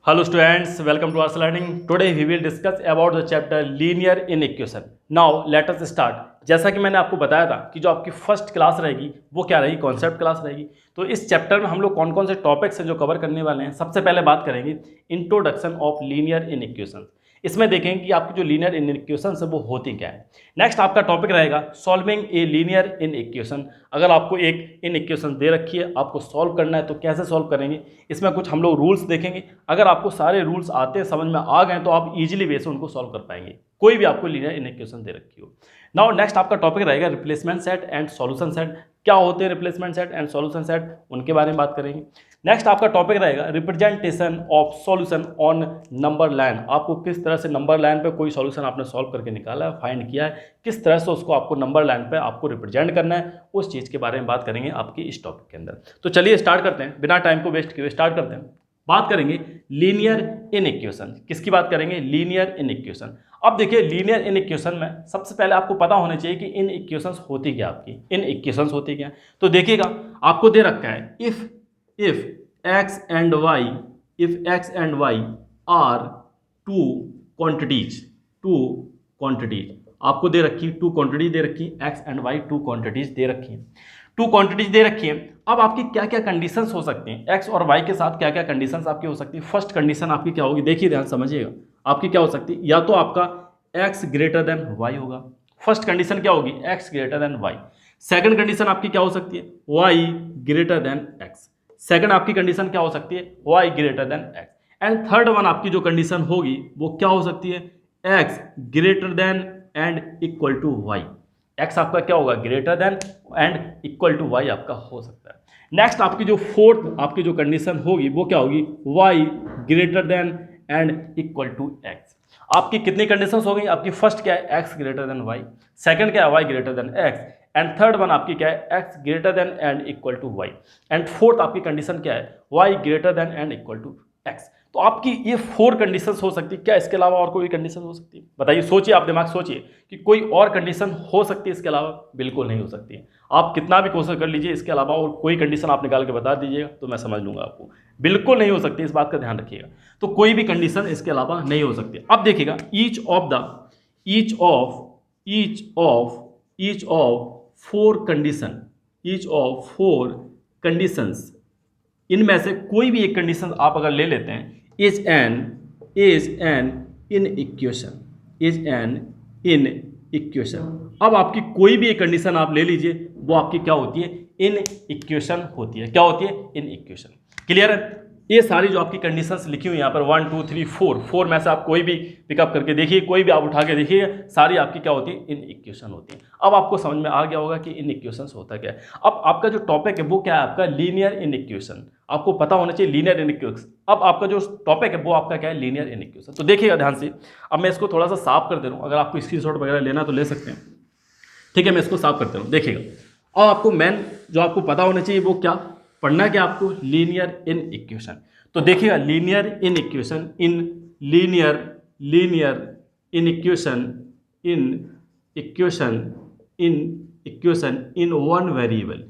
Hello students, welcome to our learning. Today we will discuss about the chapter linear inequation. Now let us start. जैसा कि मैंने आपको बताया था कि जो आपकी फर्स्ट क्लास रहेगी वो क्या रहेगी, कॉन्सेप्ट क्लास रहेगी। तो इस चैप्टर में हम लोग कौन कौन से टॉपिक्स हैं जो कवर करने वाले हैं। सबसे पहले बात करेंगे इंट्रोडक्शन ऑफ लीनियर इनेक्वेशन। इसमें देखेंगे कि आपकी जो लीनियर इनेक्वेशन है वो होती क्या है। नेक्स्ट आपका टॉपिक रहेगा सॉल्विंग ए लीनियर इनेक्वेशन। अगर आपको एक इनेक्वेशन दे रखी है, आपको सॉल्व करना है तो कैसे सॉल्व करेंगे, इसमें कुछ हम लोग रूल्स देखेंगे। अगर आपको सारे रूल्स आते हैं, समझ में आ गए, तो आप इजीली वे से उनको सॉल्व कर पाएंगे, कोई भी आपको लीनियर इनेक्वेशन दे रखी हो। नाउ नेक्स्ट आपका टॉपिक रहेगा replacement set and solution set. क्या होते हैं replacement set and solution set, उनके बारे में बात करेंगे। नेक्स्ट आपका टॉपिक रहेगा representation of solution on number line. आपको किस तरह से नंबर लाइन पे कोई सॉल्यूशन आपने सॉल्व करके निकाला है, फाइंड किया है, किस तरह से उसको आपको नंबर लाइन पे आपको रिप्रेजेंट करना है, उस चीज़ के बारे में बात करेंगे आपकी इस टॉपिक के अंदर। तो चलिए स्टार्ट करते हैं, बिना टाइम को वेस्ट किए स्टार्ट करते हैं। बात करेंगे लीनियर इनेक्वेशन। किसकी बात करेंगे? लीनियर इनेक्वेशन। अब देखिए लीनियर इनेक्वेशन में सबसे पहले आपको पता होना चाहिए कि इन इक्वेशंस होती क्या, आपकी इन इक्वेशंस होती क्या। तो देखिएगा आपको दे रखा है if x and y are two quantities आपको दे रखी, टू क्वांटिटीज दे रखी, x and y two quantities दे रखी हैं, टू क्वांटिटीज दे रखी हैं। अब आपकी क्या क्या कंडीशंस हो सकती हैं, x और y के साथ क्या क्या कंडीशंस आपकी हो सकती है। फर्स्ट कंडीशन आपकी क्या होगी, देखिए ध्यान समझिएगा, आपकी क्या हो सकती है, या तो आपका x ग्रेटर देन y होगा। फर्स्ट कंडीशन क्या होगी, x greater than y। Second condition आपकी क्या हो सकती है, y greater than x। Second आपकी कंडीशन क्या हो सकती है, y greater than x। And third one आपकी जो कंडीशन होगी वो क्या हो सकती है, x greater than and equal to y। x आपका क्या होगा, greater than and equal to y आपका हो सकता है। नेक्स्ट आपकी जो फोर्थ आपकी जो कंडीशन होगी वो क्या होगी, y greater than and equal to x। आपकी कितनी कंडीशंस हो गई, आपकी फर्स्ट क्या है, x greater than y, second क्या है, y greater than x, and third one आपकी क्या है, x greater than and equal to y, and fourth आपकी कंडीशन क्या है, y greater than and equal to x। तो आपकी ये फोर कंडीशंस हो सकती है। क्या इसके अलावा और कोई कंडीशन हो सकती है? बताइए, सोचिए, आप दिमाग सोचिए कि कोई और कंडीशन हो सकती है इसके अलावा। बिल्कुल नहीं हो सकती है। आप कितना भी कोशिश कर लीजिए, इसके अलावा और कोई कंडीशन आप निकाल के बता दीजिएगा तो मैं समझ लूंगा आपको। बिल्कुल नहीं हो सकती, इस बात का ध्यान रखिएगा। तो कोई भी कंडीशन इसके अलावा नहीं हो सकती। अब देखिएगा ईच ऑफ फोर कंडीशंस, इनमें से कोई भी एक कंडीशन आप अगर ले लेते हैं, इज एन इन इक्वेशन। अब आपकी कोई भी एक कंडीशन आप ले लीजिए, वो आपकी क्या होती है, इन इक्वेशन होती है। क्या होती है, इन इक्वेशन। क्लियर है? ये सारी जो आपकी कंडीशंस लिखी हुई यहाँ पर 1 2 3 4 में से आप कोई भी पिकअप करके देखिए, कोई भी आप उठा के देखिए, सारी आपकी क्या होती है, इन इक्वेशन होती है। अब आपको समझ में आ गया होगा कि इन इक्वेशंस होता क्या है। अब आपका जो टॉपिक है वो क्या है, आपका लीनियर इन इक्वेशन। आपको पता होना चाहिए लीनियर इन इक्वेशन। अब आपका जो टॉपिक है वो आपका क्या है, लीनियर इन इक्वेशन। तो देखिएगा ध्यान से, अब मैं इसको थोड़ा सा साफ कर दे रहा हूँ, अगर आपको स्क्रीनशॉट वगैरह लेना तो ले सकते हैं। ठीक है, मैं इसको साफ करते रहूँ। देखिएगा, और आपको मेन जो आपको पता होना चाहिए वो क्या पढ़ना है, क्या आपको, लीनियर इन इक्वेशन। तो देखिएगा linear in equation in one variable.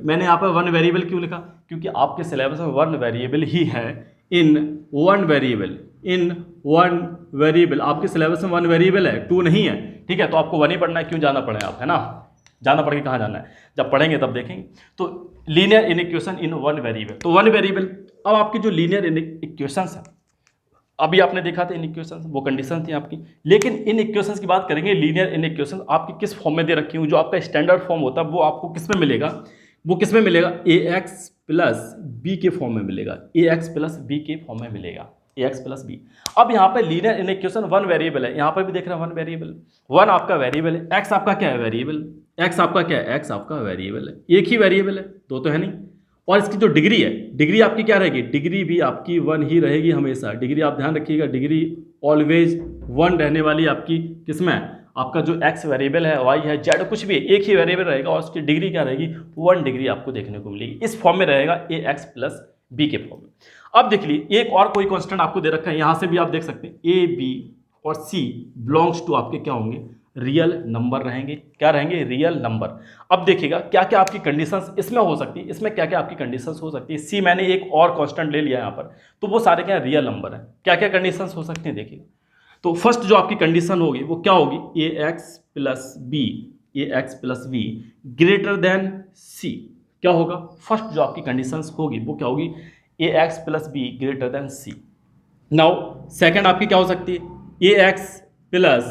मैंने यहाँ पर वन वेरिएबल क्यों लिखा, क्योंकि आपके सिलेबस में वन वेरिएबल ही है। इन वन वेरिएबल आपके सिलेबस में वन वेरिएबल है, टू नहीं है। ठीक है, तो आपको वन ही पढ़ना है, क्यों जाना पड़े आप, है ना, जाना पड़ के कहाँ जाना है, जब पढ़ेंगे तब देखेंगे। तो linear equation in one variable, तो वन वेरिएबल। अब आपकी जो लीनियर इक्वेशंस है, अभी आपने देखा था इन इक्वेशंस, वो कंडीशन थी आपकी। लेकिन इन इक्वेशंस की बात करेंगे, लीनियर इन इक्वेशन आपकी किस फॉर्म में दे रखी हूँ, जो आपका स्टैंडर्ड फॉर्म होता है वो आपको किस में मिलेगा, वो किस में मिलेगा, ax प्लस बी के फॉर्म में मिलेगा, ax प्लस बी के फॉर्म में मिलेगा, ax प्लस बी। अब यहाँ पे linear in equation one variable है, यहाँ पर भी देख रहे हैं वन वेरिएबल, वन आपका वेरिएबल है, x आपका क्या है, वेरिएबल, x आपका क्या है, x आपका वेरिएबल है, एक ही वेरिएबल है, दो तो है नहीं। और इसकी जो डिग्री है, डिग्री आपकी क्या रहेगी, डिग्री भी आपकी वन ही रहेगी हमेशा। डिग्री आप ध्यान रखिएगा, डिग्री ऑलवेज वन रहने वाली आपकी किसमें, आपका जो x वेरिएबल है, y है, z कुछ भी है, एक ही वेरिएबल रहेगा और उसकी डिग्री क्या रहेगी, वन डिग्री आपको देखने को मिलेगी। इस फॉर्म में रहेगा ax प्लस बी के फॉर्म में। अब देख लीजिए, एक और कोई कांस्टेंट आपको दे रखा है, यहाँ से भी आप देख सकते हैं a b और c बिलोंग्स टू आपके क्या होंगे, रियल नंबर रहेंगे। क्या रहेंगे? Real number. अब देखिएगा क्या क्या आपकी कंडीशंस इसमें हो सकती है, इसमें क्या क्या आपकी कंडीशंस हो सकती है। सी मैंने एक और कांस्टेंट ले लिया यहाँ पर, तो वो सारे क्या रियल नंबर है। क्या क्या कंडीशंस हो सकती हैं देखिए। तो फर्स्ट जो आपकी कंडीशन होगी वो क्या होगी? A X plus B, A X plus B greater than C. क्या होगा? फर्स्ट जो आपकी कंडीशंस होगी वो क्या होगी? A X plus B greater than C. Now second आपकी क्या हो सकती है? A X plus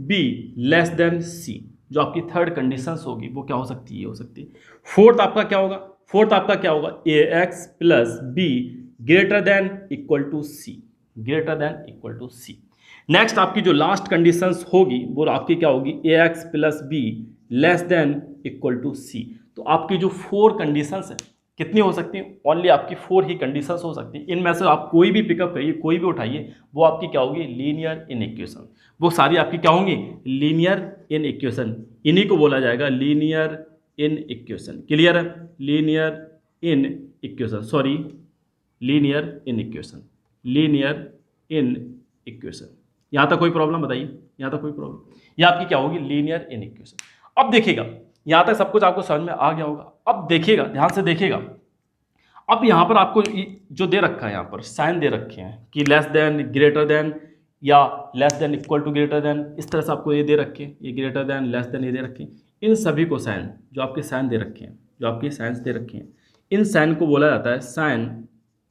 B less than C. जो आपकी थर्ड कंडीशंस होगी वो क्या हो सकती है? ये हो सकती है। फोर्थ आपका क्या होगा? फोर्थ आपका क्या होगा? A X plus B greater than equal to C, greater than equal to C. Next आपकी जो लास्ट कंडीशंस होगी वो आपकी क्या होगी? A X plus B less than equal to C. तो आपकी जो फोर कंडीशंस है कितनी हो सकती हैं? ओनली आपकी फोर ही कंडीशंस हो सकती हैं। इनमें से आप कोई भी पिकअप करिए, कोई भी उठाइए, वो आपकी क्या होगी? Linear in equation. वो सारी आपकी क्या होंगी? Linear in equation. इन्हीं को बोला जाएगा लीनियर इन इक्वेशन। क्लियर है? Linear in equation, sorry linear in equation, linear in equation. यहाँ तक कोई प्रॉब्लम बताइए? यहाँ तक कोई प्रॉब्लम? ये आपकी क्या होगी? Linear in equation. अब देखिएगा यहाँ तक सब कुछ आपको समझ में आ गया होगा। अब देखिएगा, ध्यान से देखिएगा। अब यहाँ पर आपको जो दे रखा है, यहाँ पर साइन दे रखे हैं कि लेस देन, ग्रेटर देन या less than equal to greater than, इस तरह से आपको ये दे रखे हैं, ये ग्रेटर देन, लेस देन ये दे रखे हैं। इन सभी को साइन, जो आपके साइन दे रखे हैं, जो आपके साइंस दे रखे हैं, इन साइन को बोला जाता है साइन।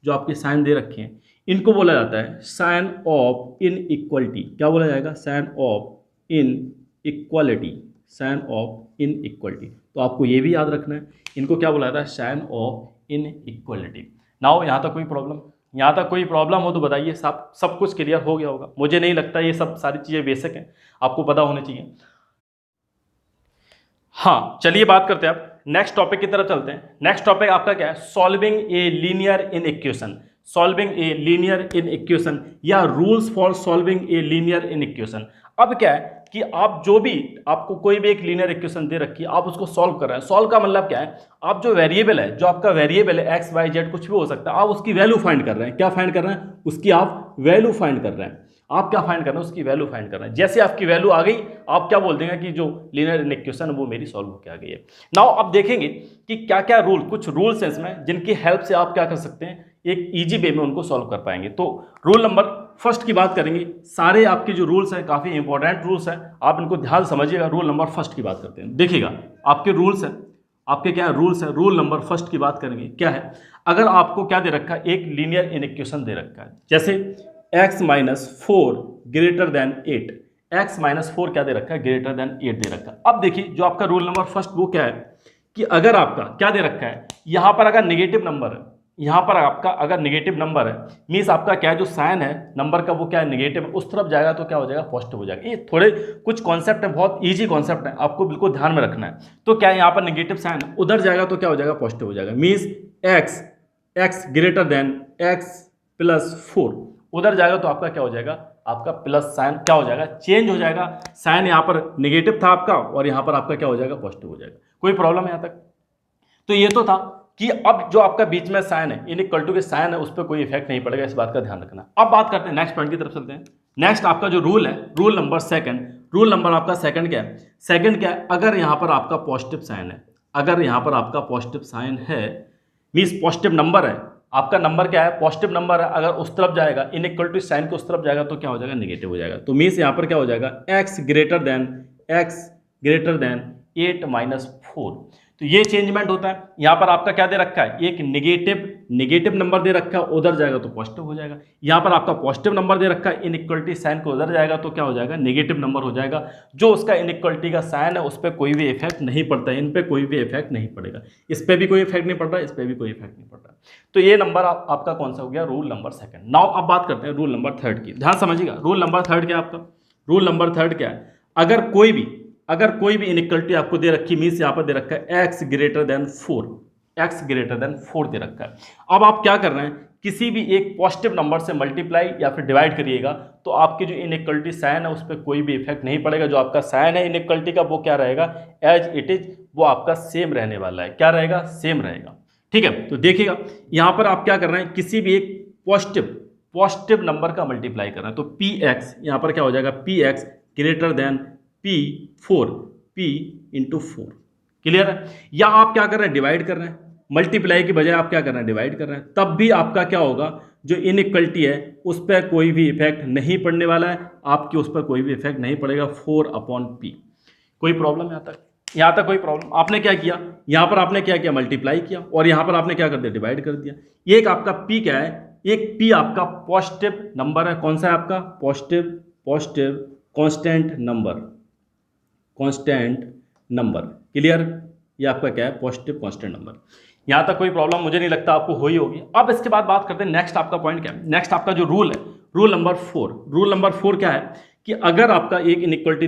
जो आपके साइन दे रखे हैं इनको बोला जाता है साइन ऑफ इन इक्वलिटी। क्या बोला जाएगा? Sign of inequality, sign of inequality. तो आपको ये भी याद रखना है, इनको क्या बोला जाता है? Sign of inequality. Now यहाँ तक कोई प्रॉब्लम? यहाँ तक कोई प्रॉब्लम हो तो बताइए। सब कुछ क्लियर हो गया होगा। मुझे नहीं लगता ये सब सारी चीज़ें बेसिक हैं, आपको पता होनी चाहिए। हाँ, चलिए बात करते हैं अब नेक्स्ट टॉपिक की तरफ चलते हैं। नेक्स्ट टॉपिक आपका क्या है? Solving a linear in equation. Solving a linear in equation या rules for solving a linear in equation. अब क्या है कि आप जो भी, आपको कोई भी एक लीनियर इक्वेशन दे रखी है, आप उसको सॉल्व कर रहे हैं। सॉल्व का मतलब क्या है? आप जो वेरिएबल है, जो आपका वेरिएबल है एक्स वाई जेड कुछ भी हो सकता है, आप उसकी वैल्यू फाइंड कर रहे हैं। क्या फाइंड कर रहे हैं? उसकी आप वैल्यू फाइंड कर रहे हैं। आप क्या फाइंड कर रहे हैं? उसकी वैल्यू फाइंड कर रहे हैं। जैसे आपकी वैल्यू आ गई, आप क्या बोल देंगे कि जो लीनियर इन इक्वेशन है वो मेरी सॉल्व होकर आ गई है। नाउ अब देखेंगे कि क्या क्या रूल, कुछ रूल्स हैं इसमें जिनकी हेल्प से आप क्या कर सकते हैं, एक इजी वे में उनको सॉल्व कर पाएंगे। तो रूल नंबर फर्स्ट की बात करेंगे। सारे आपके जो रूल्स हैं काफ़ी इंपॉर्टेंट रूल्स हैं, आप इनको ध्यान समझिएगा। रूल नंबर फर्स्ट की बात करते हैं। देखिएगा आपके रूल्स हैं, आपके क्या रूल्स हैं। रूल नंबर फर्स्ट की बात करेंगे। क्या है? अगर आपको क्या दे रखा है? एक लीनियर इन इक्वेशन दे रखा है, जैसे x minus 4 greater than 8। x minus 4 क्या दे रखा है? ग्रेटर देन 8 दे रखा है। अब देखिए जो आपका रूल नंबर फर्स्ट वो क्या है कि अगर आपका क्या दे रखा है, यहाँ पर अगर नेगेटिव नंबर है, यहाँ पर आपका अगर नेगेटिव नंबर है, मीन्स आपका क्या है, जो साइन है नंबर का वो क्या है? नेगेटिव, उस तरफ जाएगा तो क्या हो जाएगा? पॉजिटिव हो जाएगा। ये थोड़े कुछ कॉन्सेप्ट है, बहुत ईजी कॉन्सेप्ट है, आपको बिल्कुल ध्यान में रखना है। तो क्या है, यहाँ पर नेगेटिव साइन है, उधर जाएगा तो क्या हो जाएगा? पॉजिटिव हो जाएगा। Means x greater than x plus 4, उधर जाएगा तो आपका क्या हो जाएगा? आपका प्लस साइन क्या हो जाएगा? चेंज हो जाएगा। साइन यहाँ पर नेगेटिव था आपका और यहाँ पर आपका क्या हो जाएगा? पॉजिटिव हो जाएगा। कोई प्रॉब्लम है यहाँ तक? तो ये तो था कि अब जो आपका बीच में साइन है, इन इक्वल टू के साइन है, उस पर कोई इफेक्ट नहीं पड़ेगा, इस बात का ध्यान रखना। अब बात करते हैं नेक्स्ट पॉइंट की तरफ चलते हैं। नेक्स्ट आपका जो रूल है, rule number second. Rule number आपका सेकंड क्या है? सेकंड क्या है? अगर यहाँ पर आपका पॉजिटिव साइन है, अगर यहाँ पर आपका पॉजिटिव साइन है, मीन्स पॉजिटिव नंबर है, आपका नंबर क्या है? पॉजिटिव नंबर है, अगर उस तरफ जाएगा, इन इक्वल टू साइन के उस तरफ जाएगा तो क्या हो जाएगा? नेगेटिव हो जाएगा। तो मीन्स यहाँ पर क्या हो जाएगा? X greater than 8 minus 4। तो ये चेंजमेंट होता है। यहाँ पर आपका क्या दे रखा है? एक नेगेटिव नंबर दे रखा है, उधर जाएगा तो पॉजिटिव हो जाएगा। यहाँ पर आपका पॉजिटिव नंबर दे रखा है, इनइक्वलिटी साइन को उधर जाएगा तो क्या हो जाएगा? नेगेटिव नंबर हो जाएगा। जो उसका इनइक्वलिटी का साइन है उस पर कोई भी इफेक्ट नहीं पड़ता है, इन पर कोई भी इफेक्ट नहीं पड़ेगा, इस पर भी कोई इफेक्ट नहीं पड़ रहा, इस पर भी कोई इफेक्ट नहीं पड़ रहा। तो ये नंबर आपका कौन सा हो गया? Rule number second. नाउ अब बात करते हैं रूल नंबर थर्ड की। ध्यान समझिएगा, रूल नंबर थर्ड क्या है आपका? रूल नंबर थर्ड क्या है? अगर कोई भी इनइक्वलिटी आपको दे रखी, मीन्स यहाँ पर दे रखा है एक्स ग्रेटर देन 4 दे रखा है। अब आप क्या कर रहे हैं? किसी भी एक पॉजिटिव नंबर से मल्टीप्लाई या फिर डिवाइड करिएगा तो आपकी जो इनइक्वलिटी साइन है उस पर कोई भी इफेक्ट नहीं पड़ेगा। जो आपका साइन है इनइक्वलिटी का वो क्या रहेगा? एज इट इज, वो आपका सेम रहने वाला है। क्या रहेगा? सेम रहेगा। ठीक है, तो देखिएगा यहाँ पर आप क्या कर रहे हैं? किसी भी एक पॉजिटिव नंबर का मल्टीप्लाई कर रहे हैं, तो पी एक्स यहाँ पर क्या हो जाएगा? P x greater than P4 P into 4। Clear है? या आप क्या कर रहे हैं, डिवाइड कर रहे हैं, मल्टीप्लाई की बजाय आप क्या कर रहे हैं, डिवाइड कर रहे हैं, तब भी आपका क्या होगा, जो इनइक्वलिटी है उस पर कोई भी इफेक्ट नहीं पड़ने वाला है, आपकी उस पर कोई भी इफेक्ट नहीं पड़ेगा 4/P। कोई प्रॉब्लम यहाँ तक? यहाँ तक कोई प्रॉब्लम? आपने क्या किया, यहाँ पर आपने क्या किया, मल्टीप्लाई किया, और यहाँ पर आपने क्या कर दिया, डिवाइड कर दिया। एक आपका P क्या है, एक P आपका पॉजिटिव नंबर है। कौन सा है आपका? Positive constant number. क्लियर? ये आपका क्या है, पॉजिटिव कांस्टेंट नंबर। यहाँ तक कोई प्रॉब्लम मुझे नहीं लगता आपको हुई होगी। अब इसके बाद बात करते हैं नेक्स्ट आपका पॉइंट क्या है। नेक्स्ट आपका जो रूल है, रूल नंबर 4। रूल नंबर 4 क्या है कि अगर आपका एक इनइक्वलिटी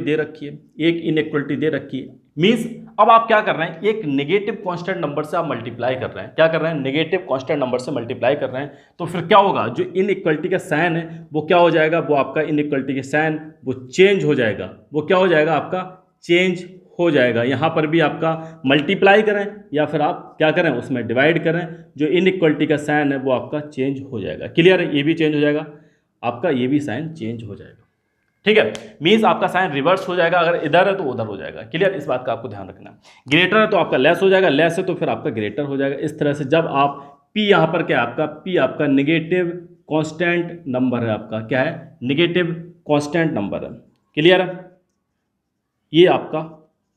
दे रखी है, मीन्स अब आप क्या कर रहे हैं, एक नेगेटिव कांस्टेंट नंबर से आप मल्टीप्लाई कर रहे हैं। क्या कर रहे हैं, नेगेटिव कांस्टेंट नंबर से मल्टीप्लाई कर रहे हैं। तो फिर क्या होगा, जो इनइक्वलिटी का साइन है वो क्या हो जाएगा, वो आपका इनइक्वलिटी का साइन वो चेंज हो जाएगा। वो क्या हो जाएगा, आपका चेंज हो जाएगा। यहाँ पर भी आपका मल्टीप्लाई करें या फिर आप क्या करें, उसमें डिवाइड करें, जो इनइक्वलिटी का साइन है वो आपका चेंज हो जाएगा। क्लियर है? ये भी चेंज हो जाएगा आपका, ये भी साइन चेंज हो जाएगा। ठीक है, मीन्स आपका साइन रिवर्स हो जाएगा। अगर इधर है तो उधर हो जाएगा। क्लियर? इस बात का आपको ध्यान रखना है। ग्रेटर है तो आपका लेस हो जाएगा, लेस है तो फिर आपका ग्रेटर हो जाएगा। इस तरह से जब आप P यहाँ पर क्या है आपका, P आपका नेगेटिव कांस्टेंट नंबर है, आपका क्या है, नेगेटिव कांस्टेंट नंबर है। क्लियर है? ये आपका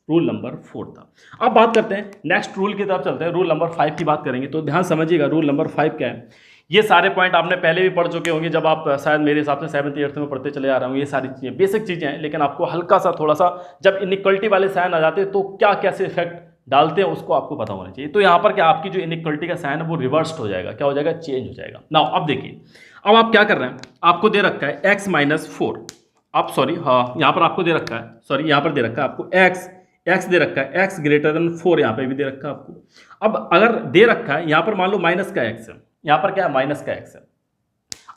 रूल नंबर 4 था। अब बात करते हैं नेक्स्ट रूल की तरफ चलते हैं। रूल नंबर 5 की बात करेंगे, तो ध्यान समझिएगा रूल नंबर 5 क्या है। ये सारे पॉइंट आपने पहले भी पढ़ चुके होंगे, जब आप शायद मेरे हिसाब से 7th 8th में पढ़ते चले आ रहे होंगे। ये सारी चीज़ें बेसिक चीज़ें हैं, लेकिन आपको हल्का सा थोड़ा सा जब इनइक्वलिटी वाले साइन आ जाते हैं तो क्या कैसे इफेक्ट डालते हैं उसको आपको पता होना चाहिए। तो यहाँ पर क्या आपकी जो इनइक्वलिटी का साइन है वो रिवर्स्ड हो जाएगा। क्या हो जाएगा, चेंज हो जाएगा। नाउ अब देखिए, अब आप क्या कर रहे हैं, आपको दे रखा है x-4। आप सॉरी, हाँ यहाँ पर आपको दे रखा है, सॉरी यहाँ पर दे रखा है आपको x दे रखा है, x ग्रेटर देन 4 यहाँ पे भी दे रखा है आपको। अब अगर दे रखा है यहाँ पर, मान लो माइनस का x है, यहाँ पर क्या है, माइनस का x है।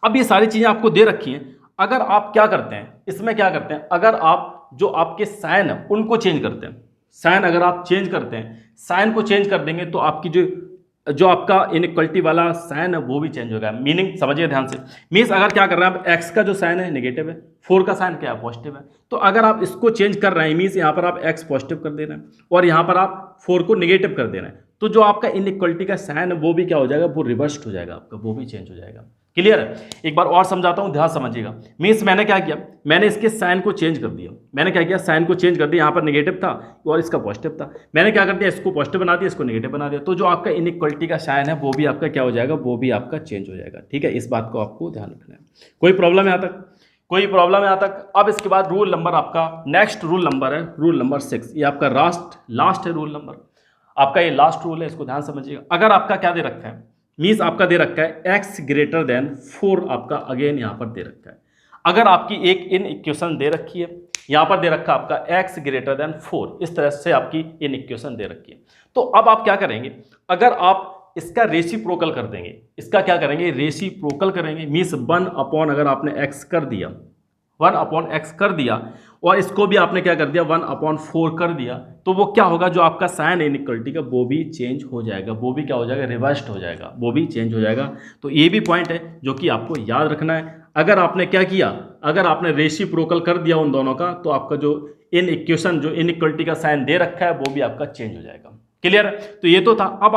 अब ये सारी चीजें आपको दे रखी हैं। अगर आप क्या करते हैं, इसमें क्या करते हैं, अगर आप जो आपके साइन है उनको चेंज करते हैं, साइन अगर आप चेंज करते हैं, साइन को चेंज कर देंगे तो आपकी जो आपका इनइक्वलिटी वाला साइन है वो भी चेंज होगा। मीनिंग समझिए ध्यान से। मीन्स अगर क्या कर रहे हैं आप, x का जो साइन है नेगेटिव है, 4 का साइन क्या है, पॉजिटिव है। तो अगर आप इसको चेंज कर रहे हैं, मीन्स यहाँ पर आप x पॉजिटिव कर दे रहे हैं और यहाँ पर आप 4 को नेगेटिव कर दे रहे हैं, तो जो आपका इनइक्वलिटी का साइन है वो भी क्या हो जाएगा, वो रिवर्स्ड हो जाएगा आपका, वो भी चेंज हो जाएगा। क्लियर है? एक बार और समझाता हूं, ध्यान समझिएगा। मीन्स मैंने क्या किया, मैंने इसके साइन को चेंज कर दिया। मैंने क्या किया, साइन को चेंज कर दिया। यहाँ पर नेगेटिव था और इसका पॉजिटिव था, मैंने क्या कर दिया, इसको पॉजिटिव बना दिया, इसको नेगेटिव बना दिया। तो जो आपका इनइक्वलिटी का साइन है वो भी आपका क्या हो जाएगा, वो भी आपका चेंज हो जाएगा। ठीक है, इस बात को आपको ध्यान रखना है। कोई प्रॉब्लम यहाँ तक? कोई प्रॉब्लम यहाँ तक? अब इसके बाद रूल नंबर आपका नेक्स्ट रूल नंबर है रूल नंबर 6। ये आपका लास्ट है रूल नंबर आपका, ये लास्ट रूल है, इसको ध्यान समझिएगा। अगर आपका क्या दे रखा है, मीन्स आपका दे रखा है x ग्रेटर देन 4, आपका अगेन यहाँ पर दे रखा है। अगर आपकी एक इन इक्वेशन दे रखी है, यहाँ पर दे रखा है आपका x ग्रेटर देन 4, इस तरह से आपकी इन इक्वेशन दे रखी है। तो अब आप क्या करेंगे, अगर आप इसका रेसिप्रोकल कर देंगे, इसका क्या करेंगे, रेसिप्रोकल करेंगे। मीन्स 1 अगर आपने x कर दिया, 1/x कर दिया और इसको भी आपने क्या कर दिया, 1/4 कर दिया, तो वो क्या होगा, जो आपका साइन है इनइक्वलिटी का वो भी चेंज हो जाएगा, वो भी क्या हो जाएगा, रिवर्स्ड हो जाएगा, वो भी चेंज हो जाएगा। तो ये भी पॉइंट है जो कि आपको याद रखना है। अगर आपने क्या किया, अगर आपने रेसिप्रोकल कर दिया उन दोनों का, तो आपका जो इन इक्वेशन जो इनइक्वलिटी का साइन दे रखा है वो भी आपका चेंज हो जाएगा। क्लियर है? तो ये तो था। अब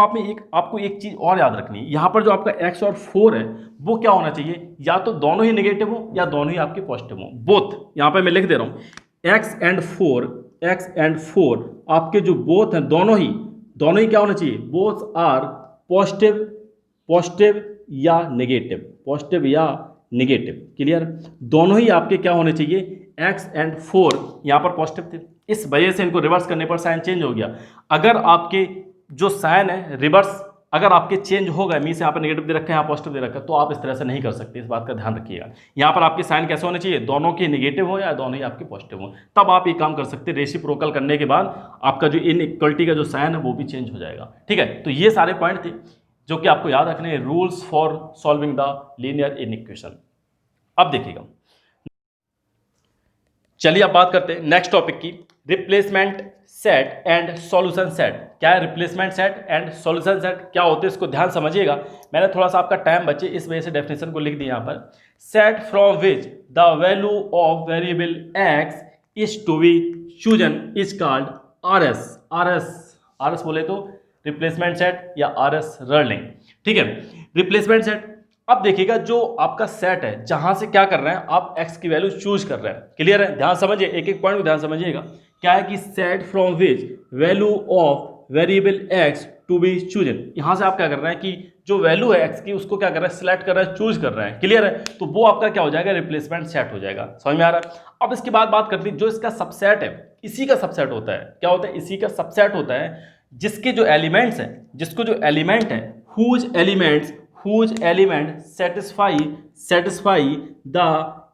आपको एक चीज और याद रखनी है, यहाँ पर जो आपका x और 4 है वो क्या होना चाहिए, या तो दोनों ही नेगेटिव हो या दोनों ही आपके पॉजिटिव हो, बोथ। यहाँ पे मैं लिख दे रहा हूँ x एंड 4 आपके जो बोथ हैं, दोनों ही क्या होना चाहिए, बोथ आर पॉजिटिव या नेगेटिव। क्लियर? दोनों ही आपके क्या होने चाहिए, x एंड 4 यहाँ पर पॉजिटिव थे, इस वजह से इनको रिवर्स करने पर साइन चेंज हो गया। अगर आपके जो साइन है रिवर्स अगर आपके चेंज हो गए, मीन्स यहाँ पर नेगेटिव दे रखा है, यहाँ पॉजिटिव दे रखा है, तो आप इस तरह से नहीं कर सकते। इस बात का ध्यान रखिएगा। यहाँ पर आपके साइन कैसे होने चाहिए, दोनों के नेगेटिव हो या दोनों ही आपके पॉजिटिव हो, तब आप ये काम कर सकते हैं। रेसिप्रोकल करने के बाद आपका जो इनइक्वलिटी का जो साइन है वो भी चेंज हो जाएगा। ठीक है, तो ये सारे पॉइंट थे जो कि आपको याद रखने हैं, rules for solving the linear inequation. अब देखिएगा, चलिए अब बात करते हैं नेक्स्ट टॉपिक की, replacement set and solution set. क्या है replacement set and solution set, क्या होते हैं इसको ध्यान समझिएगा। मैंने थोड़ा सा आपका टाइम बचे इस वजह से डेफिनेशन को लिख दिया यहाँ पर। Set from which the value of variable x is to be chosen is called RS। RS बोले तो रिप्लेसमेंट सेट या RS रर्लिंग, ठीक है, रिप्लेसमेंट सेट। अब देखिएगा जो आपका सेट है जहां से क्या कर रहे हैं आप x की वैल्यू चूज कर रहे हैं, क्लियर है, ध्यान समझिए, एक एक पॉइंट को ध्यान समझिएगा। क्या है कि set from which value of variable x to be chosen, यहां से आप क्या कर रहे हैं कि जो वैल्यू है x की उसको क्या कर रहे हैं, सिलेक्ट कर रहे हैं, चूज कर रहे हैं, क्लियर है, तो वो आपका क्या हो जाएगा, रिप्लेसमेंट सेट हो जाएगा। समझ में आ रहा है? अब इसके बाद बात करते हैं जो इसका सबसेट है, इसी का सबसेट होता है, क्या होता है, इसी का सबसेट होता है जिसके जो एलिमेंट्स हैं, जिसको जो एलिमेंट है whose element satisfy the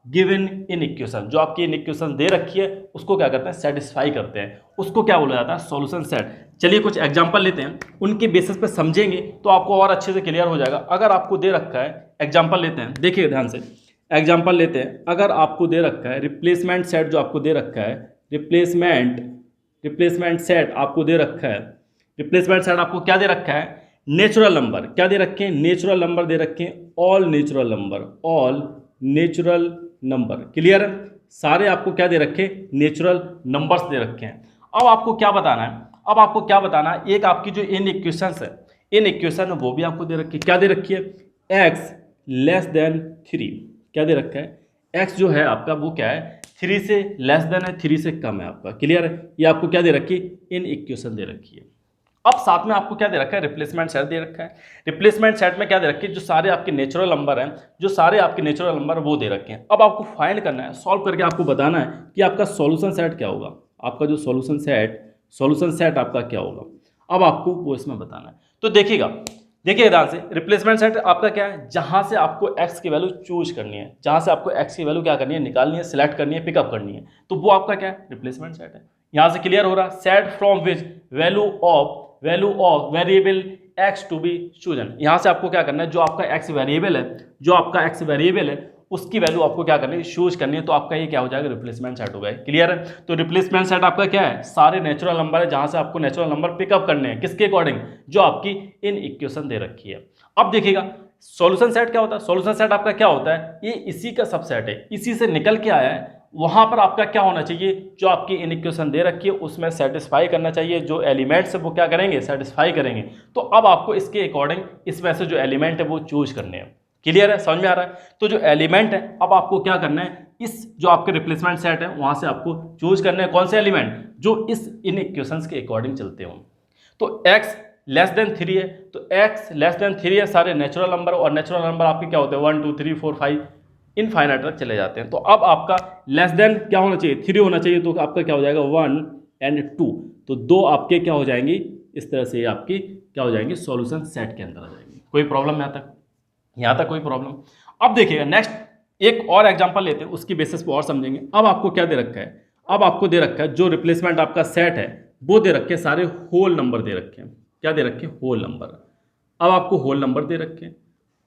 given in equation, जो आपकी इन इक्वेशन दे रखी है उसको क्या करते हैं, सेटिस्फाई करते हैं, उसको क्या बोला जाता है, सॉल्यूशन सेट। चलिए कुछ एग्जांपल लेते हैं, उनके बेसिस पे समझेंगे तो आपको और अच्छे से क्लियर हो जाएगा। अगर आपको दे रखा है, एग्जांपल लेते हैं, देखिए ध्यान से, एग्जांपल लेते हैं, अगर आपको दे रखा है रिप्लेसमेंट सेट, जो आपको दे रखा है रिप्लेसमेंट सेट आपको दे रखा है, रिप्लेसमेंट सेट आपको क्या दे रखा है, नेचुरल नंबर, क्या दे रखे हैं, नेचुरल नंबर दे रखे हैं, ऑल नेचुरल नंबर, क्लियर है, सारे आपको क्या दे रखे, नेचुरल नंबर्स दे रखे हैं। अब आपको क्या बताना है, एक आपकी जो इन इक्वेशंस है, इन इक्वेशन वो भी आपको दे रखी है, क्या दे रखी है, x लेस देन 3, क्या दे रखा है, x जो है आपका वो क्या है, 3 से लेस देन है, 3 से कम है आपका, क्लियर है, ये आपको क्या दे रखी है, इन इक्वेशन दे रखी है। अब साथ में आपको क्या दे रखा है, रिप्लेसमेंट सेट दे रखा है, रिप्लेसमेंट सेट में क्या दे रखी है, जो सारे आपके नेचुरल नंबर हैं, वो दे रखे हैं। अब आपको फाइंड करना है, सॉल्व करके आपको बताना है कि आपका सॉल्यूशन सेट क्या होगा, आपका जो सॉल्यूशन सेट आपका क्या होगा, अब आपको वो इसमें बताना है। तो देखिए ध्यान से, रिप्लेसमेंट सेट आपका क्या है, जहां से आपको x की वैल्यू चूज करनी है, जहां से आपको x की वैल्यू क्या करनी है, निकालनी है, सिलेक्ट करनी है, पिकअप करनी है, तो वो आपका क्या है, रिप्लेसमेंट सेट है। यहां से क्लियर हो रहा, set from which value of variable x to be chosen, यहां से आपको क्या करना है, जो आपका x वेरिएबल है उसकी वैल्यू आपको क्या करनी है, चूज करनी है, तो आपका ये क्या हो जाएगा, रिप्लेसमेंट सेट हो गया, क्लियर है। तो रिप्लेसमेंट सेट आपका क्या है, सारे नेचुरल नंबर है जहां से आपको नेचुरल नंबर पिकअप करने हैं, किसके अकॉर्डिंग, जो आपकी इन इक्वेशन दे रखी है। अब देखिएगा सॉल्यूशन सेट क्या होता है, सॉल्यूशन सेट आपका क्या होता है, ये इसी का सबसेट है, इसी से निकल के आया है, वहां पर आपका क्या होना चाहिए, जो आपकी इन इक्वेशन दे रखी है उसमें सेटिस्फाई करना चाहिए, जो एलिमेंट्स है वो क्या करेंगे, सेटिस्फाई करेंगे। तो अब आपको इसके अकॉर्डिंग इसमें से जो एलिमेंट है वो चूज करने हैं, क्लियर है, समझ में आ रहा है। तो जो एलिमेंट है अब आपको क्या करना है, इस जो आपके रिप्लेसमेंट सेट है वहां से आपको चूज करने हैं कौन से एलिमेंट, जो इस इन इक्वेशंस के अकॉर्डिंग चलते हों। तो x लेस देन 3 है, तो x लेस देन 3 है, सारे नेचुरल नंबर, और नेचुरल नंबर आपके क्या होते हैं, 1 2 3 4 5 इनफाइनाइट तक चले जाते हैं। तो अब आपका लेस देन क्या होना चाहिए, 3 होना चाहिए, तो आपका क्या हो जाएगा 1 एंड 2, तो दो आपके क्या हो जाएंगी, इस तरह से आपकी क्या हो जाएंगी, सॉल्यूशन सेट के अंदर आ जाएंगी। कोई प्रॉब्लम यहाँ तक कोई प्रॉब्लम। अब देखिएगा नेक्स्ट एक और एग्जांपल लेते हैं, उसकी बेसिस पर और समझेंगे। अब आपको क्या दे रखा है, अब आपको दे रखा है जो रिप्लेसमेंट आपका सेट है वो दे रखे सारे होल नंबर दे रखे हैं, क्या दे रखे, होल नंबर। अब आपको होल नंबर दे रखे हैं,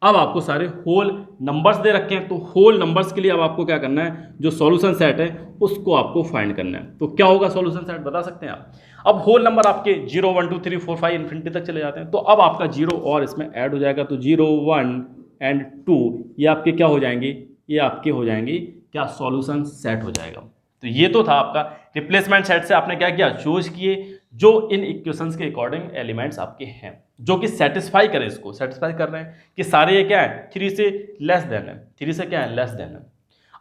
अब आपको सारे होल नंबर्स दे रखे हैं, तो होल नंबर्स के लिए अब आपको क्या करना है, जो सॉल्यूशन सेट है उसको आपको फाइंड करना है। तो क्या होगा सॉल्यूशन सेट, बता सकते हैं आप। अब होल नंबर आपके 0 1 2 3 4 5 इन्फिनिटी तक चले जाते हैं, तो अब आपका 0 और इसमें ऐड हो जाएगा, तो 0 1 एंड 2 ये आपके क्या हो जाएंगे, ये आपके हो जाएंगे क्या, सॉल्यूशन सेट हो जाएगा। तो ये तो था आपका रिप्लेसमेंट सेट से आपने क्या किया, चूज किए जो इन इक्वेशंस के अकॉर्डिंग एलिमेंट्स आपके हैं, जो कि सेटिस्फाई करें, इसको सेटिस्फाई कर रहे हैं कि सारे ये क्या है, 3 से लेस देन है, 3 से क्या है, लेस देन है।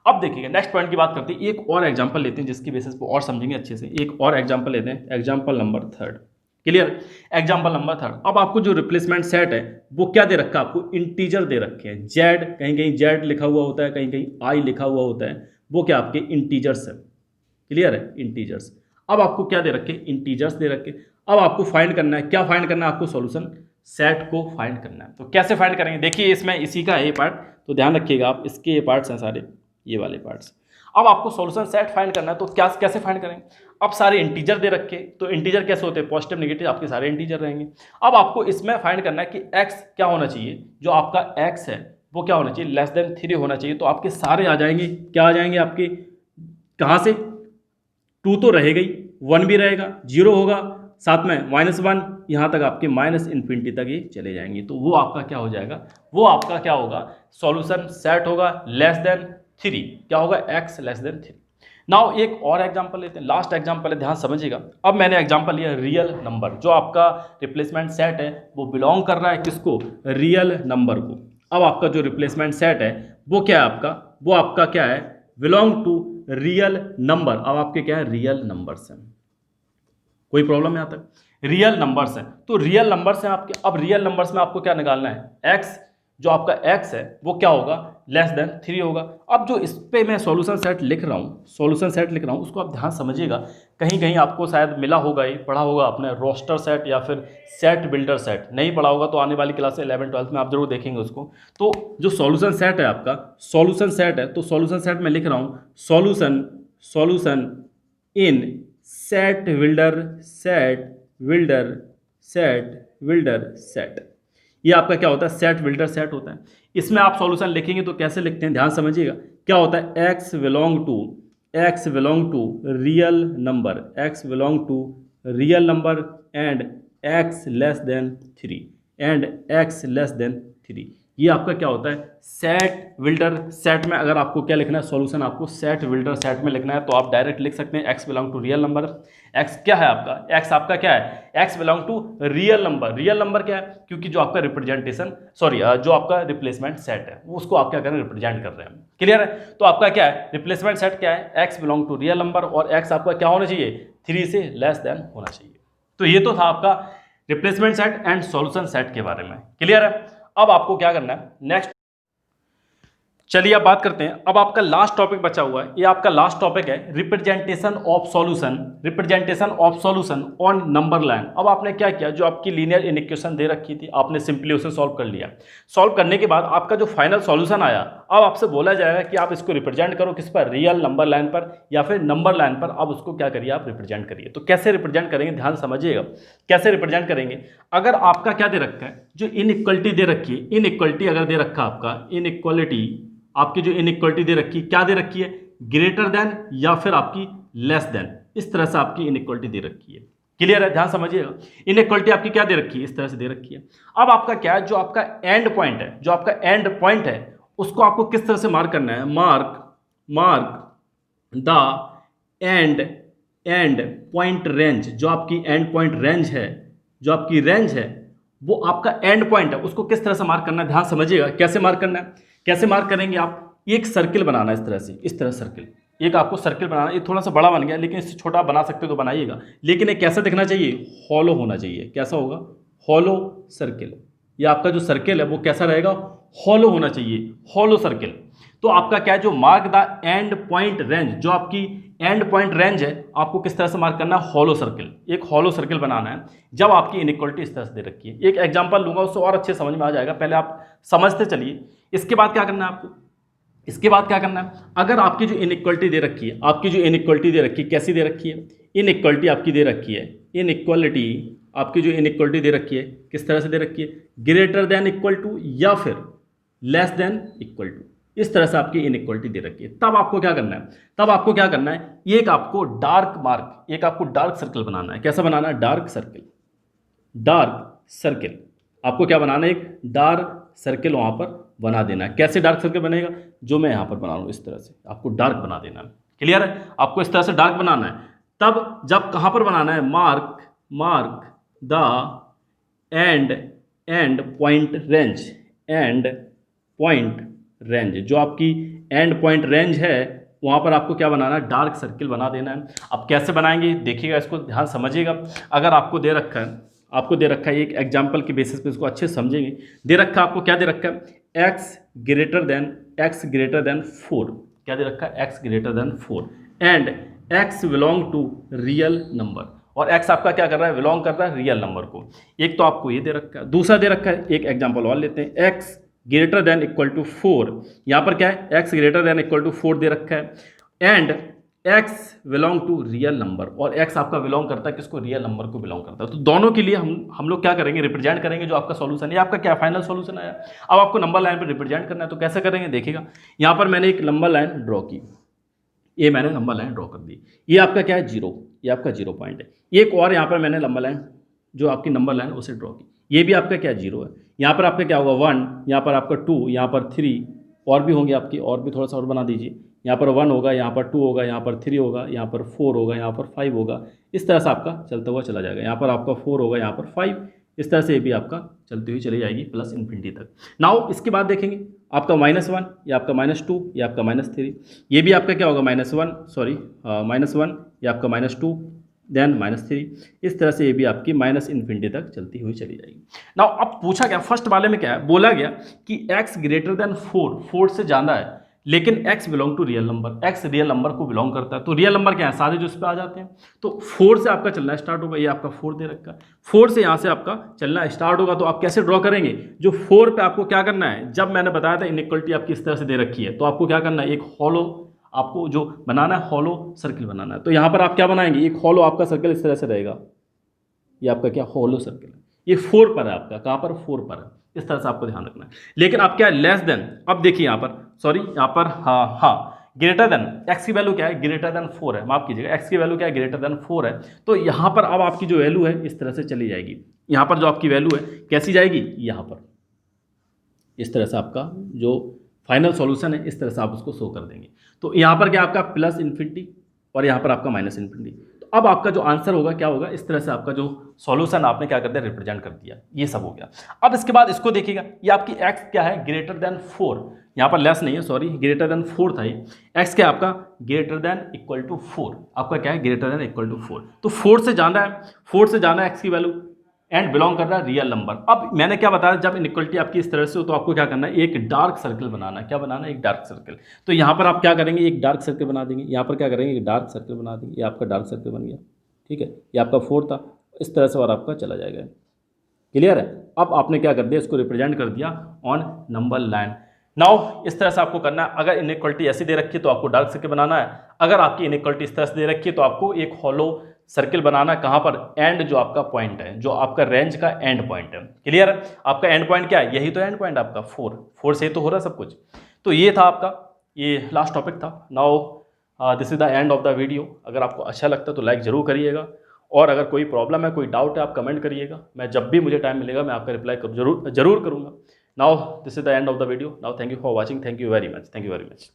अब देखिएगा नेक्स्ट पॉइंट की बात करते हैं, एक और एग्जांपल लेते हैं जिसकी बेसिस पर और समझेंगे अच्छे से। एक और एग्जांपल लेते हैं, example number 3, clear, example number 3। अब आपको जो रिप्लेसमेंट सेट है वो क्या दे रखा है, आपको इंटीजर दे रखे हैं, जेड, कहीं कहीं जेड लिखा हुआ होता है, कहीं कहीं आई लिखा हुआ होता है, वो क्या आपके इंटीजर्स है, क्लियर है, इंटीजर्स। अब आपको क्या दे रखे, इंटीजर्स दे रखे। अब आपको फाइंड करना है, क्या फाइंड करना है, आपको सॉल्यूशन सेट को फाइंड करना है। तो कैसे फाइंड करेंगे, देखिए इसमें इसी का ये पार्ट, तो ध्यान रखिएगा आप, इसके ये पार्ट्स हैं सारे, ये वाले पार्ट्स। अब आपको सॉल्यूशन सेट फाइंड करना है, तो क्या कैसे फाइंड करेंगे, अब सारे इंटीजर दे रखे, तो इंटीजर कैसे होते हैं, पॉजिटिव नेगेटिव आपके सारे इंटीजर रहेंगे। अब आपको इसमें फाइंड करना है कि x क्या होना चाहिए, जो आपका x है वो क्या होना चाहिए, लेस देन 3 होना चाहिए। तो आपके सारे आ जाएंगे, क्या आ जाएंगे आपके, कहाँ से, 2 तो रहेगा ही, 1 भी रहेगा, 0 होगा, साथ में -1, यहाँ तक आपके -इन्फिनिटी तक ही चले जाएंगे। तो वो आपका क्या हो जाएगा, वो आपका क्या होगा, सॉल्यूशन सेट होगा लेस देन 3, क्या होगा, x लेस देन 3। नाउ एक और एग्जांपल लेते हैं, लास्ट एग्जांपल है, ध्यान समझिएगा। अब मैंने एग्जांपल लिया रियल नंबर, जो आपका रिप्लेसमेंट सेट है वो बिलोंग कर रहा है किसको, रियल नंबर को। अब आपका जो रिप्लेसमेंट सेट है वो क्या है आपका, वो आपका क्या है, बिलोंग टू रियल नंबर। अब आपके क्या है, रियल नंबर्स हैं। कोई प्रॉब्लम यहाँ तक, रियल नंबर्स हैं, तो रियल नंबर्स हैं आपके। अब रियल नंबर्स में आपको क्या निकालना है, एक्स, जो आपका x है वो क्या होगा, लेस देन 3 होगा। अब जो इस पे मैं सॉल्यूशन सेट लिख रहा हूँ, सॉल्यूशन सेट लिख रहा हूँ, उसको आप ध्यान समझिएगा। कहीं कहीं आपको शायद मिला होगा, ये पढ़ा होगा आपने, रोस्टर सेट या फिर सेट बिल्डर सेट। नहीं पढ़ा होगा तो आने वाली क्लास 11-12 में आप जरूर देखेंगे उसको। तो जो सॉल्यूशन सेट है आपका, सॉल्यूशन सेट है, तो सॉल्यूशन सेट में लिख रहा हूँ solution in set builder set. ये आपका क्या होता है, सेट बिल्डर सेट होता है। इसमें आप सॉल्यूशन लिखेंगे तो कैसे लिखते हैं, ध्यान समझिएगा। क्या होता है, x belong to real number and x less than 3 ये आपका क्या होता है, सेट बिल्डर सेट में। अगर आपको क्या लिखना है, सॉल्यूशन आपको सेट बिल्डर सेट में लिखना है, तो आप डायरेक्ट लिख सकते हैं x belong to real number. x क्या है आपका, x आपका क्या है, x belong to real number क्या है, क्योंकि जो आपका रिप्रेजेंटेशन जो आपका रिप्लेसमेंट सेट है वो उसको आप क्या कर रहे हैं, रिप्रेजेंट कर रहे हैं। क्लियर है, तो आपका क्या है, रिप्लेसमेंट सेट क्या है, x belong to real number, और x आपका क्या होना चाहिए, 3 से लेस देन होना चाहिए। तो ये तो था आपका replacement set and solution set के बारे में। क्लियर है, अब आपको क्या करना है, नेक्स्ट चलिए अब बात करते हैं। अब आपका लास्ट टॉपिक बचा हुआ है, ये आपका लास्ट टॉपिक है, representation of solution on number line. अब आपने क्या किया, जो आपकी लीनियर इक्वेशन दे रखी थी आपने सिंपली उसे सॉल्व कर लिया। सॉल्व करने के बाद आपका जो फाइनल सॉल्यूशन आया, अब आपसे बोला जाएगा कि आप इसको रिप्रेजेंट करो किस पर, रियल नंबर लाइन पर या फिर नंबर लाइन पर। अब उसको क्या करिए, आप रिप्रेजेंट करिए। तो कैसे रिप्रेजेंट करेंगे, ध्यान समझिएगा, कैसे रिप्रेजेंट करेंगे। अगर आपका क्या दे रखा है, जो इनइक्वलिटी दे रखी है, इनइक्वलिटी अगर दे रखा आपका, इनइक्वलिटी आपकी जो इनइक्वलिटी दे रखी है, क्या दे रखी है, ग्रेटर देन या फिर आपकी लेस देन, इस तरह से आपकी इनइक्वलिटी दे रखी है। क्लियर है, ध्यान समझिएगा। इनइक्वलिटी आपकी क्या दे रखी है, इस तरह से दे रखी है। अब आपका क्या है, जो आपका एंड पॉइंट है, उसको आपको किस तरह से मार्क करना है, mark the end point range. जो आपकी एंड पॉइंट रेंज है, जो आपकी रेंज है, वो आपका एंड पॉइंट है, उसको किस तरह से मार्क करना है, ध्यान समझिएगा। कैसे मार्क करना है, कैसे मार्क करेंगे आप, एक सर्किल बनाना है इस तरह से, इस तरह सर्किल, एक आपको सर्किल बनाना। ये थोड़ा सा बड़ा बन गया, लेकिन इससे छोटा बना सकते हो तो बनाइएगा, लेकिन ये कैसा दिखना चाहिए, हॉलो होना चाहिए। कैसा होगा, हॉलो सर्किल। ये आपका जो सर्किल है वो कैसा रहेगा, हॉलो होना चाहिए, हॉलो सर्किल। तो आपका क्या है, जो mark the end point range, जो आपकी एंड पॉइंट रेंज है, आपको किस तरह से मार्क करना है, हॉलो सर्किल। एक हॉलो सर्किल बनाना है जब आपकी इनइक्वलिटी इस तरह से दे रखी है। एक एग्जांपल लूंगा, उससे और अच्छे समझ में आ जाएगा, पहले आप समझते चलिए। इसके बाद क्या करना है आपको, इसके बाद क्या करना है, अगर आपकी जो इनइक्वलिटी दे रखी है, आपकी जो इनइक्वलिटी दे रखी है, कैसी दे रखी है, इनइक्वलिटी आपकी दे रखी है, इनइक्वलिटी आपकी जो इनइक्वलिटी दे रखी है, किस तरह से दे रखी है, ग्रेटर देन इक्वल टू या फिर लेस देन इक्वल टू, इस तरह से आपकी इनइक्वलिटी दे रखी है। तब आपको क्या करना है, तब आपको क्या करना है, एक आपको डार्क मार्क, एक आपको डार्क सर्कल बनाना है। कैसा बनाना है, डार्क सर्किल आपको क्या बनाना है, एक डार्क सर्किल वहाँ पर बना देना है। कैसे डार्क सर्किल बनेगा, जो मैं यहाँ पर बना रहा हूँ इस तरह से, आपको डार्क बना देना है। क्लियर है, आपको इस तरह से डार्क बनाना है। तब जब कहाँ पर बनाना है, mark the end point range, जो आपकी एंड पॉइंट रेंज है वहाँ पर आपको क्या बनाना है, डार्क सर्किल बना देना है। अब कैसे बनाएंगे देखिएगा, इसको ध्यान समझिएगा। अगर आपको दे रखा है, एक एग्जाम्पल के बेसिस पे इसको अच्छे से समझेंगे। दे रखा है आपको, क्या दे रखा है, x ग्रेटर देन 4, क्या दे रखा है, x greater than 4 and x belong to real number, और x आपका क्या कर रहा है, बिलोंग कर रहा है रियल नंबर को। एक तो आपको ये दे रखा है, दूसरा दे रखा है, एक एग्जाम्पल और लेते हैं, x greater than equal to 4, यहाँ पर क्या है, x greater than equal to 4 दे रखा है, and x belong to real number, और x आपका बिलोंग करता है किसको, रियल नंबर को बिलोंग करता है। तो दोनों के लिए हम लोग क्या करेंगे, रिप्रेजेंट करेंगे जो आपका सॉल्यूशन है। आपका क्या फाइनल सॉल्यूशन आया। अब आपको नंबर लाइन पर रिप्रेजेंट करना है, तो कैसे करेंगे देखिएगा। यहाँ पर मैंने एक नंबर लाइन ड्रॉ की, ये मैंने नंबर लाइन ड्रॉ कर दी, ये आपका क्या है, 0, ये आपका 0 पॉइंट है। एक और यहाँ पर मैंने नंबर लाइन, जो आपकी नंबर लाइन उसे ड्रॉ की, ये भी आपका क्या 0 है। यहाँ पर आपका क्या होगा 1, यहाँ पर आपका 2, यहाँ पर 3, और भी होंगे आपकी, और भी थोड़ा सा और बना दीजिए, यहाँ पर 1 होगा, यहाँ पर 2 होगा, यहाँ पर 3 होगा, यहाँ पर 4 होगा, यहाँ पर 5 होगा। इस तरह से आपका चलता हुआ चला जाएगा। यहाँ पर आपका 4 होगा, यहाँ पर 5, इस तरह से ये भी आपका चलती हुई चली जाएगी प्लस इन्फिनिटी तक। नाउ इसके बाद देखेंगे आपका -1, या आपका -2, या आपका -3, ये भी आपका क्या होगा -1, सॉरी -1, या आपका -2, देन -3, इस तरह से ये भी आपकी माइनस इन्फिनिटी तक चलती हुई चली जाएगी। नाउ अब पूछा गया फर्स्ट वाले में क्या है, बोला गया कि x ग्रेटर देन 4 से ज़्यादा है, लेकिन x belong to real number, x real number को बिलोंग करता है। तो रियल नंबर क्या है, सारे जो इस पर आ जाते हैं। तो 4 से आपका चलना स्टार्ट होगा, ये आपका 4 दे रखा है, 4 से यहाँ से आपका चलना स्टार्ट होगा। तो आप कैसे ड्रॉ करेंगे, जो 4 पे आपको क्या करना है, जब मैंने बताया था इनइक्वलिटी आपकी इस तरह से दे रखी है, तो आपको क्या करना है, एक हॉलो आपको जो बनाना है, हॉलो सर्किल बनाना है। तो यहाँ पर आप क्या बनाएंगे, एक हॉलो आपका सर्किल इस तरह से रहेगा, ये आपका क्या हॉलो सर्किल है, ये 4 पर है आपका, कहाँ पर 4 पर है, इस तरह से आपको ध्यान रखना है। लेकिन आप क्या है, लेस देन, अब देखिए यहाँ पर, सॉरी यहाँ पर हाँ ग्रेटर देन, x की वैल्यू क्या है, ग्रेटर देन 4 है, माफ कीजिएगा, x की वैल्यू क्या है, ग्रेटर देन 4 है। तो यहाँ पर अब आपकी जो वैल्यू है इस तरह से चली जाएगी, यहाँ पर जो आपकी वैल्यू है कैसी जाएगी, यहाँ पर इस तरह से आपका जो फाइनल सॉल्यूशन है इस तरह से आप उसको शो कर देंगे। तो यहाँ पर क्या आपका प्लस इन्फिनिटी और यहाँ पर आपका माइनस इन्फिनिटी। तो अब आपका जो आंसर होगा क्या होगा, इस तरह से आपका जो सॉल्यूशन आपने क्या कर दिया, रिप्रेजेंट कर दिया, ये सब हो गया। अब इसके बाद इसको देखिएगा, ये आपकी x क्या है, ग्रेटर देन 4, यहाँ पर लेस नहीं है, सॉरी ग्रेटर देन 4 था ये, x क्या है आपका ग्रेटर देन इक्वल टू 4, आपका क्या है ग्रेटर देन इक्वल टू 4। तो 4 से ज़्यादा है, 4 से ज़्यादा x की वैल्यू एंड बिलोंग कर रहा है रियल नंबर। अब मैंने क्या बताया, जब इनइक्वलिटी आपकी इस तरह से हो तो आपको क्या करना है, एक डार्क सर्कल बनाना है। क्या बनाना है, एक डार्क सर्कल। तो यहाँ पर आप क्या करेंगे, एक डार्क सर्कल बना देंगे, यहाँ पर क्या करेंगे, एक डार्क सर्कल बना देंगे, ये आपका डार्क सर्कल बन गया, ठीक है, ये आपका 4 था, इस तरह से और आपका चला जाएगा। क्लियर है। अब आपने क्या कर दिया, इसको रिप्रेजेंट कर दिया ऑन नंबर लाइन। नाउ इस तरह से आपको करना है, अगर इनइक्वलिटी ऐसी दे रखी है तो आपको डार्क सर्कल बनाना है, अगर आपकी इनइक्वलिटी इस तरह से दे रखी है तो आपको एक हॉलो सर्किल बनाना, कहाँ पर, एंड जो आपका पॉइंट है, जो आपका रेंज का एंड पॉइंट है। क्लियर है। आपका एंड पॉइंट क्या है, यही तो एंड पॉइंट आपका 4 से ही तो हो रहा है सब कुछ। तो ये था आपका, ये लास्ट टॉपिक था। Now this is the end of the video. अगर आपको अच्छा लगता है तो लाइक जरूर करिएगा, और अगर कोई प्रॉब्लम है, कोई डाउट है, आप कमेंट करिएगा, मैं जब भी मुझे टाइम मिलेगा मैं आपका रिप्लाई जरूर करूँगा। Now this is the end of the video. Now thank you for watching, thank you very much, thank you very much.